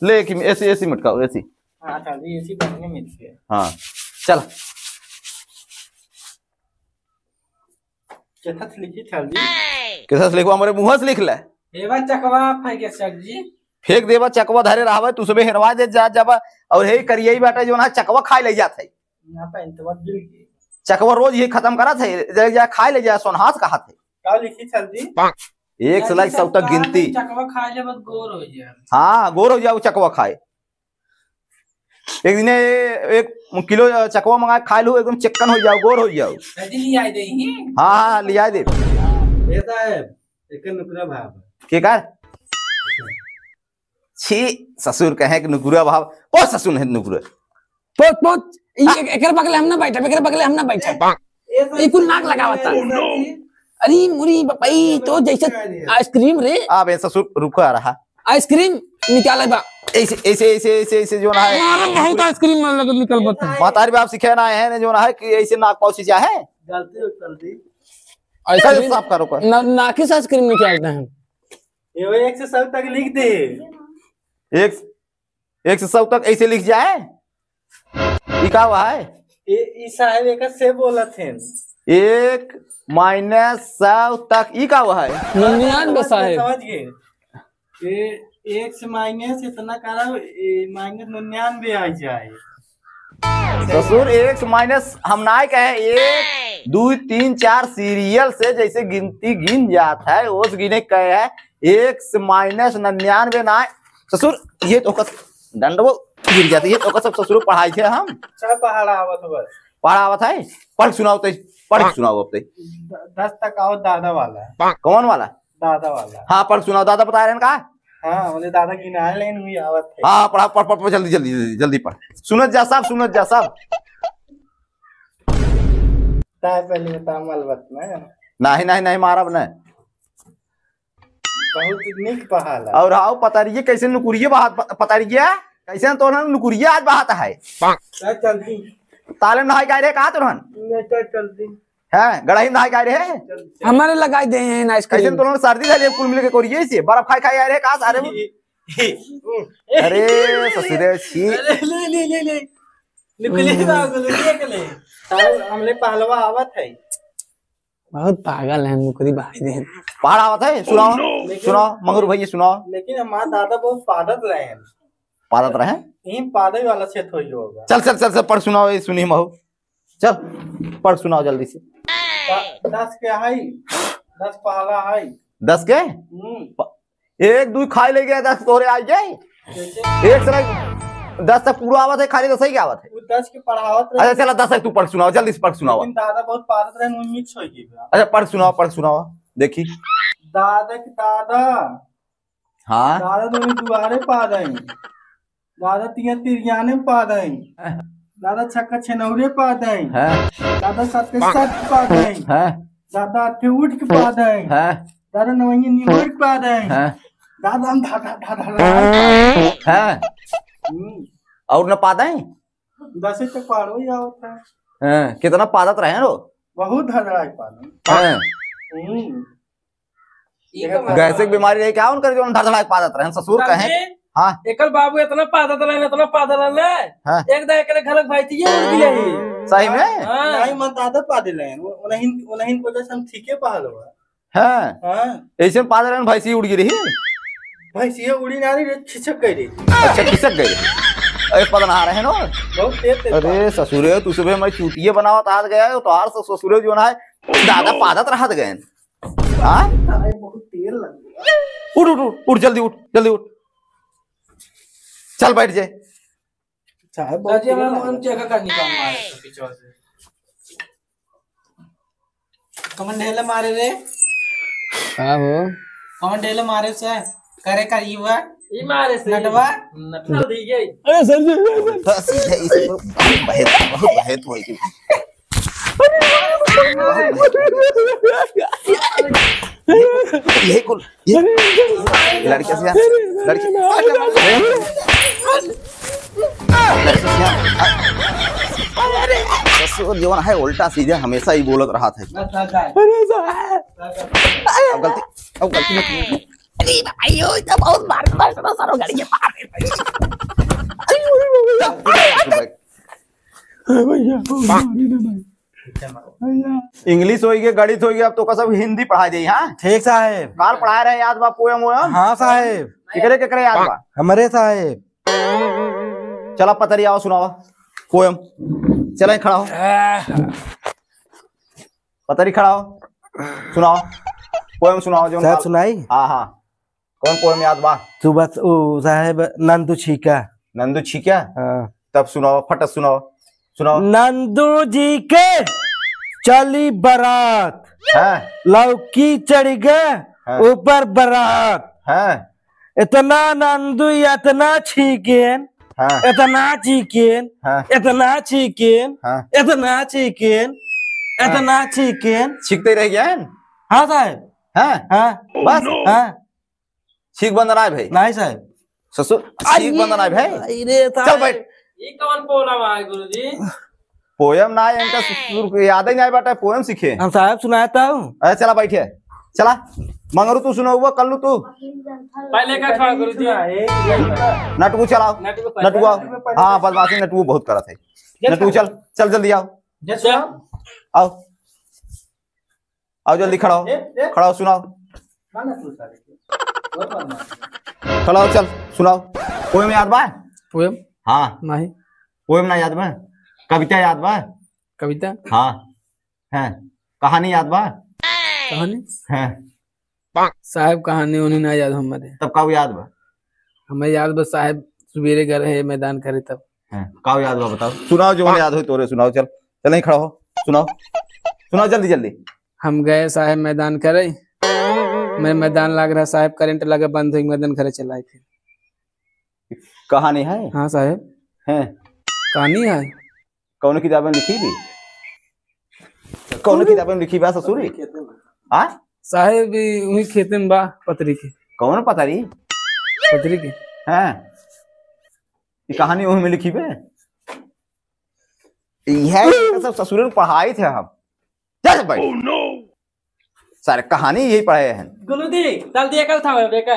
ले कि ऐसी मटकाओ ऐसी। हाँ ऐसी बनने मिलती है। हाँ चल कैसा लिखवा हमारे मुंह से लिख ले चकवा फेंके सर जी फेंक देवा चकवा धरे रहा तू सुबह हेरवा दे जा और हे करिए बाटे जो ना चकवा खाए ले जाते चकवा रोज ये खत्म करा थे जा खाए ले जा सोनहास कहा थे लिखी चल जी 1 से लेकर 100 तक गिनती। चकवा खाए ले बस गोर हो जाए। हाँ गोर हो जाओ चकवा खाए। एक दिन 1 किलो चकवा मंगा खा लो एकदम चिकन हो जाओ गोर हो जाओ। हाँ लिया दे के कर छी ससुर कहे कि नुकुरा भाव बहुत ससुर है नुकुरा पोत एकर बगले हम ना बैठा ये कुल नाक लगावता। अरे मुरी बपाई तो जैसे आइसक्रीम रे अब ससुर रुको आ रहा आइसक्रीम निकाले बा ऐसे जो ना है बहुत आइसक्रीम निकल बता मातारी बाप सिखे ना है जो ना है कि ऐसे नाक पाउची जा है जल्दी आइसक्रीम साफ करो कर नाक से आइसक्रीम निकालते हैं ये 1 से 100 तक लिख दे। 1 से 100 तक ऐसे लिख जाए ये क्या हुआ है ये साहब एक से बोला थे 1 माइनस 100 तक ये क्या हुआ है 99 साहेब समझ गए ये 1 से माइनस इतना करा माइनस 99 आ जाए ससुर 1 माइनस हम ना कहे 1 2 3 4 सीरियल से जैसे गिनती गिन जाता है उस गिने कहे है 1 से माइनस 99 ना ससुर ये तो दंडवो गिर जाती है तो सब ससुर पढ़ाई थे हम सब पढ़ावत है पढ़ सुनाओ अब 10 तक आओ दादा वाला। कौन वाला दादा वाला। हाँ पढ़ सुनाओ दादा बता रहे हैं का। हाँ उन्हें दादा की नाइन हुई आवत है। हाँ पढ़ जल्दी पढ़ सुनत जा सब पहले बता मलबत नहीं मारा बने बहुत निक पहाला और आओ पतारिये कैसे नुकुरिये पतारिये कैसे तो नुकुरिये आज बहाता है चलती ताले में नहाई गाय रहे कहा तुरहन चलती है गड़ाई में नहाई गाय रहे हमारे लगाई दे हैं आइसक्रीम कैसे तुरहन सर्दी झाली कुल मिल के कोरिये से बर्फ खाई आ रहे कहा सारे अरे ससुरे छी ले हमले पहलवा आवत है बहुत पागल है नुकरी भाई दे पहाड़ आवत है सुनाओ मंगरू भैया सुनाओ। लेकिन हमारा दादा बहुत पादत रहे पादे वाला क्षेत्र हो होगा। चल पढ़ सुनाओ ये सुनी महू चल पढ़ सुनाओ जल्दी से 10 के है 10 पहला है 10 के 1 2 खाई ले गया 10 तोरे आ गए एक से 10 तक पूरा आवत है खाली 10 ही आवत है 10 के पढ़ावत अच्छा चला 10 तक तू पढ़ सुनाओ जल्दी से पढ़ सुनाओ दादा बहुत पारत रहे मिक्स हो गई अच्छा पढ़ सुनाओ देखी दादा की दादा हाँ दादा तुम्हें दुआरे पा दें दादा तिरियाने पा दें दादा छक्का छनौरे पा दें दादा 7 के 7 पा दें दादा 8 उठ के पा दें दादा 9 निमर के पा दें दादा हम धा और न पादा है 10 तक पारो ही होता है कितना पादत रहे रो बहुत धड़ाई पाना गैस की बीमारी रही क्या उनकर जो धड़धड़ा पादत रहे ससुर कहे हाँ एकल बाबू इतना पादत रहे एक दा एकले घर भाई थी सही में नहीं मन दादा पा दिले उन्हीं को जैसे हम ठीके पहलो हाँ ऐसे पादत रहे भैंसी उड़ गिरी भैंसी उड़ी ना रही खिसक गई अच्छा खिसक गई अरे पता ना रहे ना बहुत तेज अरे ससुरे तू सुबह मैं चूटिये बनावत आज गया तो हार ससुरे जो ना है दादा पादत रहत गए बहुत तेल लग उठ उठ उठ उठ जल्दी उठ चल बैठ जाए दादी हम चेक करनी काम मारे पीछे से कमन ढेले मारे रे हां वो कमन ढेले मारे से करे करीबा ई मारे से नटवा नटवा दी गई अरे सर सीधे इसे बहुत बहत होई की ये कुल ये लड़के से लड़के ससुर जीवन है उल्टा सीधे हमेशा ही बोलत रहा था अब गलती मत अरे भाई तो बहुत मार सारो गाड़ी के इंग्लिश होगी गणित होगी अब तो का सब हिंदी पढ़ा दी हाँ ठीक साहेब काल पढ़ा रहे याद बा पोयम वोयम हाँ साहेब केकरे याद बा हमारे साहेब चला पतरी आओ सुनाओ पोयम चला खड़ा हो पतरी खड़ा हो सुनाओ पोयम सुनाओ जो साहब सुनाई हाँ हाँ कौन पोयम याद बा तू बस ओ साहेब नंदू छीका नंदू छिका हाँ। तब सुनाओ फटक सुनाओ नंदू जी के चली बारात है लौकी चढ़ गए हाँ। ऊपर बारात है इतना नंदू इतना चिकन हाँ इतना चिकन हाँ इतना चिकन हाँ इतना चिकन इतना चिकन छिकते रह गया है हाँ साहब हाँ हाँ बस हाँ छिक बंद रहा है भाई नहीं साहब ससुर छिक बंद रहा है भाई चल बैठ ई कौन पोला है गुरुजी पोयम ना है इनका ससुर को याद ही नहीं बाटा पोयम सीखे हम साहब सुनाता हूँ अरे चला बैठे चला मंगरू तू सुना हुआ कल तू पहले का खड़ा गुरुजी नटू चलाओ नटू आओ हाँ बदमाशी नटू बहुत करा था नटू चल चल जल्दी आओ आओ जल्दी खड़ा हो सुनाओ खड़ा हो चल सुनाओ पोयम याद बा पोयम हाँ नहीं पोयम ना याद बा कविता याद बा कविता हाँ है कहानी याद बा कहानी है साहब कहानी उन्हें ना याद हमारे तब काऊ याद बा हमें याद बस साहब सवेरे गए रहे मैदान करे तब है काऊ याद बा बताओ सुनाओ जो याद हो तोरे सुनाओ चल चल नहीं खड़ा हो सुनाओ जल्दी हम गए साहब मैदान करे मैं मैदान लग रहा साहब करंट लगे बंद हो मैदान करे चलाए थे कहानी है हाँ साहब है कहानी है कौन किताबें लिखी थी कौन किताबें लिखी बा ससुर हाँ साहब वही खेते में बा पतरी के कौन पता रही पतरी के है ये कहानी वही में लिखी बे यह सब ससुर में पढ़ाई थे हम चल भाई सारे कहानी यही पढ़े हैं गुरुजी जल्दी एकल था बेका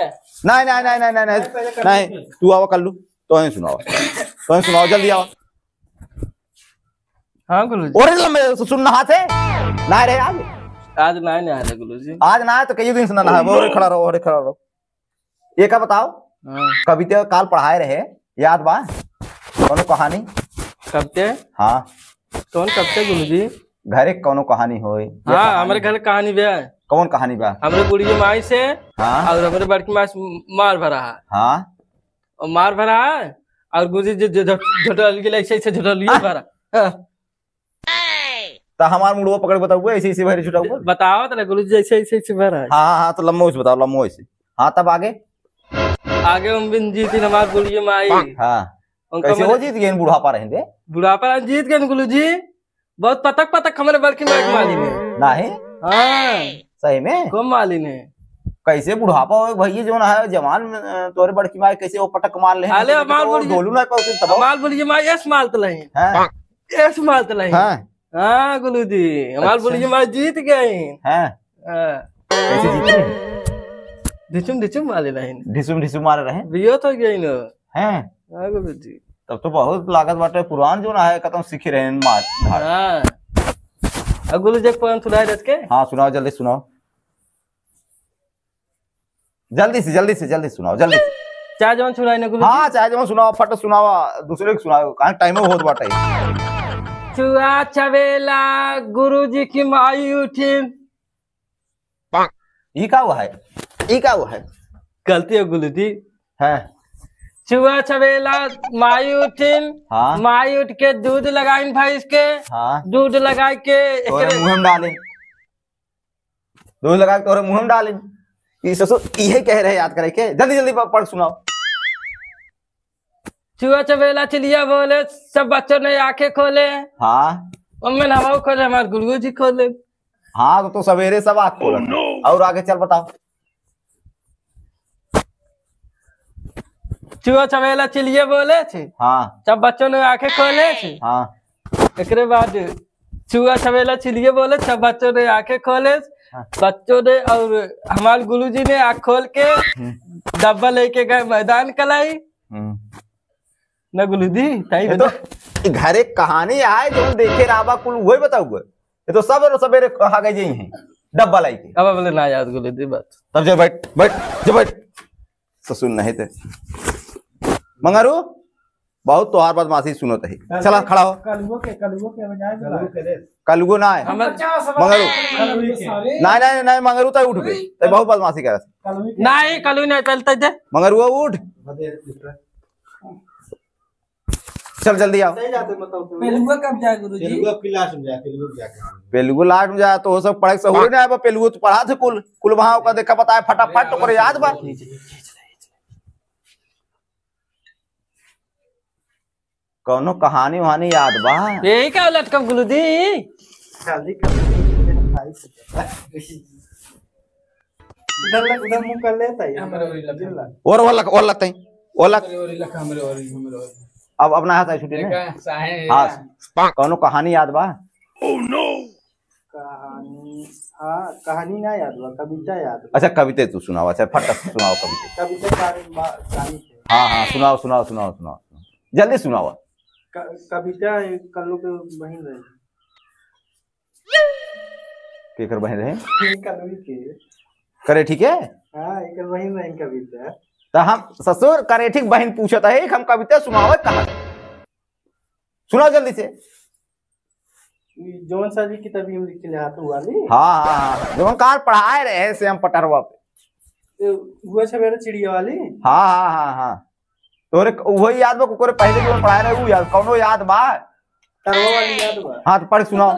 नहीं तू आओ कर लू तो सुनाओ जल्दी आओ हाँ गुरुजी और लंबे ससुर नहा थे ना रे आज नहीं आ रहे गुरुजी आज ना है तो कई दिन से ना नहा और खड़ा रहो ये का बताओ कविता काल पढ़ाए रहे याद बा कौन कहानी कब के हाँ कौन कब के गुरुजी घर एक कौनो कहानी होई। हाँ हमारे घर कहानी बे है। कौन कहानी बा? हमारे बुढ़ी माई से हाँ और हमारे बड़की माई से मार भरा है हाँ और मार भरा है और गुरुजी झोटल के ऐसे ऐसे झोटलिए भरा। हाँ, तो हमार मुड़वा पकड़ बताऊ ऐसे ऐसे भरे छुटा हुआ। बताओ तो गुरुजी ऐसे ऐसे ऐसे भरा है। हाँ हाँ तो लम्बो से बताओ, लम्बो से। हाँ तब आगे। आगे हम बिन जीती हमारे बुढ़ी माई। हाँ कैसे हो जीत गए बुढ़ापा रहेंगे? बुढ़ापा जीत गए गुरुजी। बहुत पतक पतक हमारे बड़की माई की माली ने। नहीं हाँ सही में कम माली ने। कैसे बुढ़ापा हो भैया जो ना है जवान तोरे बड़की माई कैसे वो पटक मार ले अरे हमार बुढ़ी बोलू ना पाओ तब। हमार बुढ़ी माई ऐस मारत लही हैं ऐस मारत लही। हैं हाँ गुरुजी हमार बुढ़ी माई जीत गई। हैं कैसे जीते? ढिचुम ढिचुम मारे रही ढिसुम ढिसुम मारे रहे बियो तो गई न। हैं। हाँ गुरुजी तब तो बहुत लागत बाटे पुरान जो ना है कतम सीखे रहे मार। हाँ और गुरुजी एक पोएम सुनाए रख के। हाँ सुनाओ जल्दी सुनाओ, जल्दी से जल्दी से जल्दी सुनाओ जल्दी से। चार जवान सुनाए ना गुरुजी। हाँ चाहे जब सुनाओ फट सुनाओ दूसरे को सुनाओ कहाँ टाइम बहुत बाटे। चुआ चवेला गुरुजी की माई उठी। ये क्या हुआ है? ये क्या हुआ है? गलती है गुरुजी। है चुआ चवेला माई उठिन। हाँ माई उठ के दूध लगाइन भैंस के। हाँ दूध लगा के तोरे मुंह में डाले, दूध लगा के तोरे मुंह में डाले। ये ससुर यही कह रहे याद करे के जल्दी जल्दी पढ़ सुनाओ। चुआ चवेला चिड़िया बोले सब बच्चों ने आंखें खोले। हाँ मम्मी ने हम खोले हमारे गुरुजी खोले। हाँ तो सवेरे सब आँख खोला। और आगे चल बताओ। चुआ चवेला चिड़िया बोले थे हाँ सब बच्चों ने आंखें खोले थे। हाँ एकरे बाद चुआ चवेला चिड़िया बोले सब बच्चों ने आंखें खोले। हाँ। बच्चों ने और हमारे गुरुजी ने आंख खोल के डब्बा लेके गए मैदान कलाई न गुरुजी ताई ये तो घर एक कहानी है जो देखे राबा कुल वही बताओ। ये तो सब सवेरे कहा गए जी हैं डब्बा लाई के। अब बोले ना याद गुरुजी बात। तब जब बैठ बैठ जब बैठ ससुर नहीं थे मंगारू बहुत तोहार बदमाशी सुनो तही। चला खड़ा हो। कलुओ के बजाय कलुगो ना है मंगारू नहीं नहीं नहीं मंगारू तो उठ गए तो बहुत बदमाशी कर नहीं कलू नहीं चलते थे। मंगारू उठ चल जल्दी आओ। पेलुआ कब जाए गुरुजी? पेलुगो लाट में जा तो वो सब पढ़े से हो ना पेलुगो तो पढ़ा थे कुल कुल वहां का देखा बताया फटाफट तो करे याद बा। कौनो कहानी वहानी याद बा? यही क्या लटकम गुरुजी? उधर मुंह कर लेता है। और वो लगते हैं वो लग अब अपना हाथ है छुट्टी ने। हाँ कौनो कहानी याद बा? कहानी हाँ कहानी ना याद बा कविता याद। अच्छा कविता तू सुनाओ। अच्छा फट सुनाओ कविता। कविता हाँ हाँ सुनाओ सुनाओ सुनाओ सुनाओ जल्दी सुनाओ। कविता कल्लू के बहन रहे केकर बहन रहे कल्लू के करे ठीक है। हाँ एक बहन रहे कविता। तो हम ससुर करे ठीक बहन पूछता है हम कविता सुनाओ कहा सुनाओ जल्दी से। जौन सा जी किताब में लिख ले हाथ वाली। हाँ हाँ हाँ जो कार पढ़ाए रहे से हम पटरवा पे हुआ सवेरे चिड़िया वाली। हाँ हाँ हाँ हाँ तोरे वही याद बा कोरे पहले जो पढ़ाए रहे वो याद कौनो याद बा? तरवा वाली याद बा। हाँ तो पढ़ सुनाओ।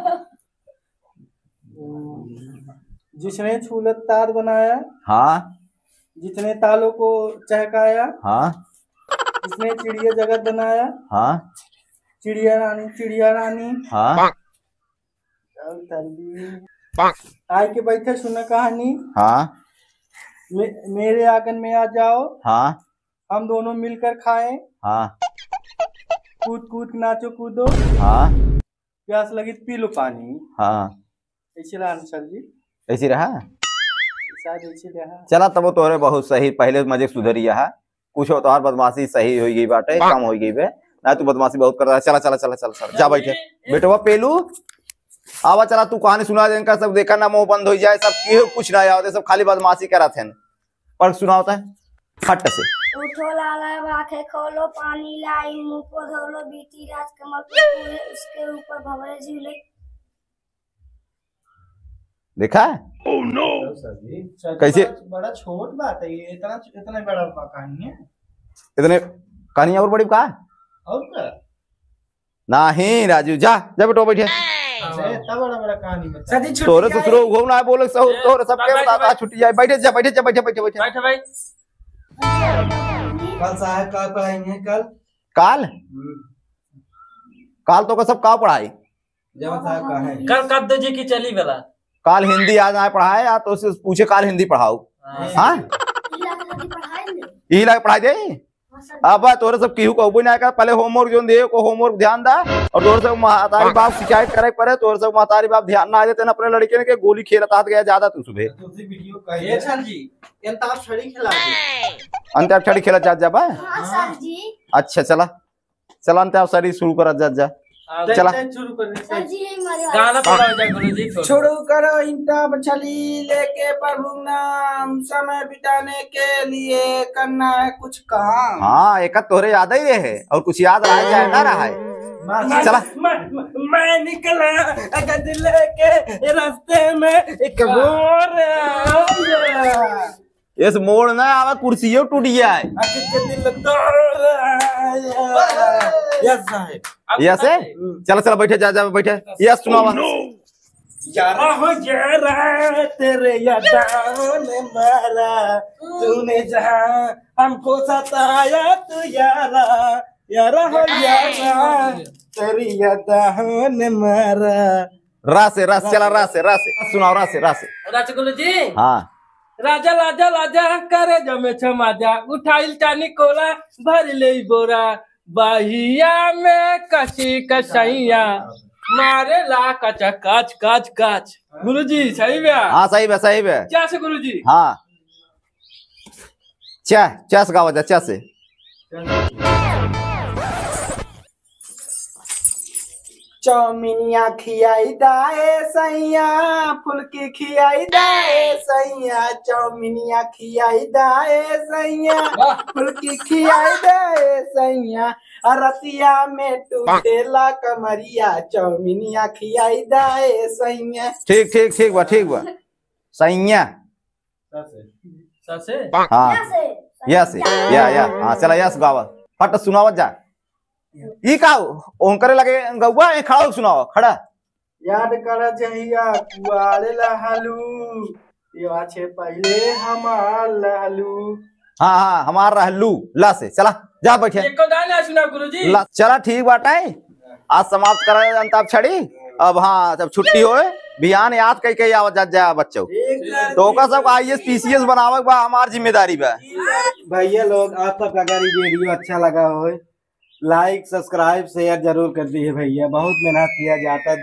जिसने छूलत तार बनाया। हाँ जितने तालों को चहकाया। हाँ जिसने चिड़िया जगत बनाया। हाँ चिड़िया रानी हाँ आय के बैठे सुना कहानी। हाँ मेरे आंगन में आ जाओ। हाँ हम दोनों मिलकर खाएं। हाँ कूद कूद नाचो कूदो। हाँ प्यास लगी तो पी लो पानी। हाँ ऐसे रहा सर जी ऐसी रहा शायद ऐसे रहा। चला तब तोरे बहुत सही पहले मजे सुधरिया है कुछ हो तो बदमाशी सही हो गई बाटे कम हो गई बे ना तू बदमाशी बहुत कर रहा है। चला चला चला चला चला जा बैठे बेटवा पेलू आवा चला तू कहानी सुना देंगे सब देखा ना मुंह बंद हो जाए सब कुछ ना याद सब खाली बदमाशी करा थे पर सुना होता है फट से। उठो लाला आंखें खोलो पानी लाई मुंह को धो लो बीती रात कमर पे पूरे उसके ऊपर भंवरे झूले। देखा है कैसे बड़ा छोट बात है ये, इतना इतना बड़ा कहानी है। इतने कहानी और बड़ी का और क्या नहीं राजू जा जा बेटो बैठे इतना बड़ा बड़ा कहानी बता। तोरे ससुरो घूमना है बोले तोरे सबके बता छुट्टी जाए बैठे जा बैठे जा बैठे बैठे बैठे बैठ भाई। कल साहब का पढ़ाएंगे कल काल काल तो का सब का पढ़ाई जब साहब का है कल कद्दू जी की चली बेला। काल हिंदी आज आए पढ़ाए या तो उससे पूछे काल हिंदी पढ़ाओ हाँ यही लाके पढ़ाई दे। अब तोरे सब केहू कहबो ना कर पहले होमवर्क जो दे को होमवर्क ध्यान दा और तोरे सब महतारी बाप शिकायत करे पड़े तोरे सब महतारी बाप ध्यान ना देते ना अपने लड़के ने के गोली खेलता गया ज्यादा तू सुबह दूसरी वीडियो कहिए सर जी अंताप छड़ी खिला दे। अंताप छड़ी खेला जा बा हाँ सर जी। अच्छा चला चला अंताप छड़ी शुरू कर जा चला शुरू कर सर जी यही हमारे गाना पढ़ाओ जा गुरुजी को। शुरू करो इंताब छली लेके प्रभु नाम, समय बिताने के लिए करना है कुछ काम। हाँ एक तोरे याद ही रहे और कुछ याद रहा जाए ना रहा है चला मैं निकला गद लेके रास्ते में एक मोर आया। इस मोड़ ना आवा कुर्सी टूट गया है दिल तोड़ आया। यस साहब यस है चला चला बैठे जा बैठे यस सुनावा यारा हो यारा तेरे यादाओं ने मारा, तूने जहाँ हमको सताया तू यारा। यारा हो यारा तेरी यादाओं ने मारा। रास चला रास सुनाओ रास राजगुरु जी हाँ राजा लाजा लाजा करे जमे छमाजा, उठाइल चानी कोला भर ले बोरा, बाहिया में कसी कसैया मारे ला कचा काच काच काच। गुरुजी सही है। हाँ सही है क्या से गुरुजी? हाँ चा से गावा जा चा से चौमिनिया खियाई दाए सैया, फुलकी खियाई दाए सैया, चौमिनिया खियाई दाए सैया, फुलकी खियाई दाए सैया, रतिया में टूटेला कमरिया, चौमिनिया खियाई दाए सैया। ठीक बा सैया ससे हाँ यस या हाँ चला यस गावा फट सुनावत जा ई का ओंकरे लगे गौवा खड़ा सुनाओ खड़ा याद कर जहिया कुआरे लहलू ये छे पहले हमार लहलू। हाँ हमार रहलू ला से चला जा बैठे एको गाना सुना गुरुजी। ला चला ठीक बाटे आज समाप्त करा अंताप छड़ी। अब हाँ जब छुट्टी होए बिहान याद कई आवत जा बच्चों तो का सब IAS PCS बनावे बा हमार जिम्मेदारी बा। भैया लोग आप तक अगर ये वीडियो अच्छा लगा हो लाइक सब्सक्राइब शेयर जरूर कर दिए भैया, बहुत मेहनत किया जाता है।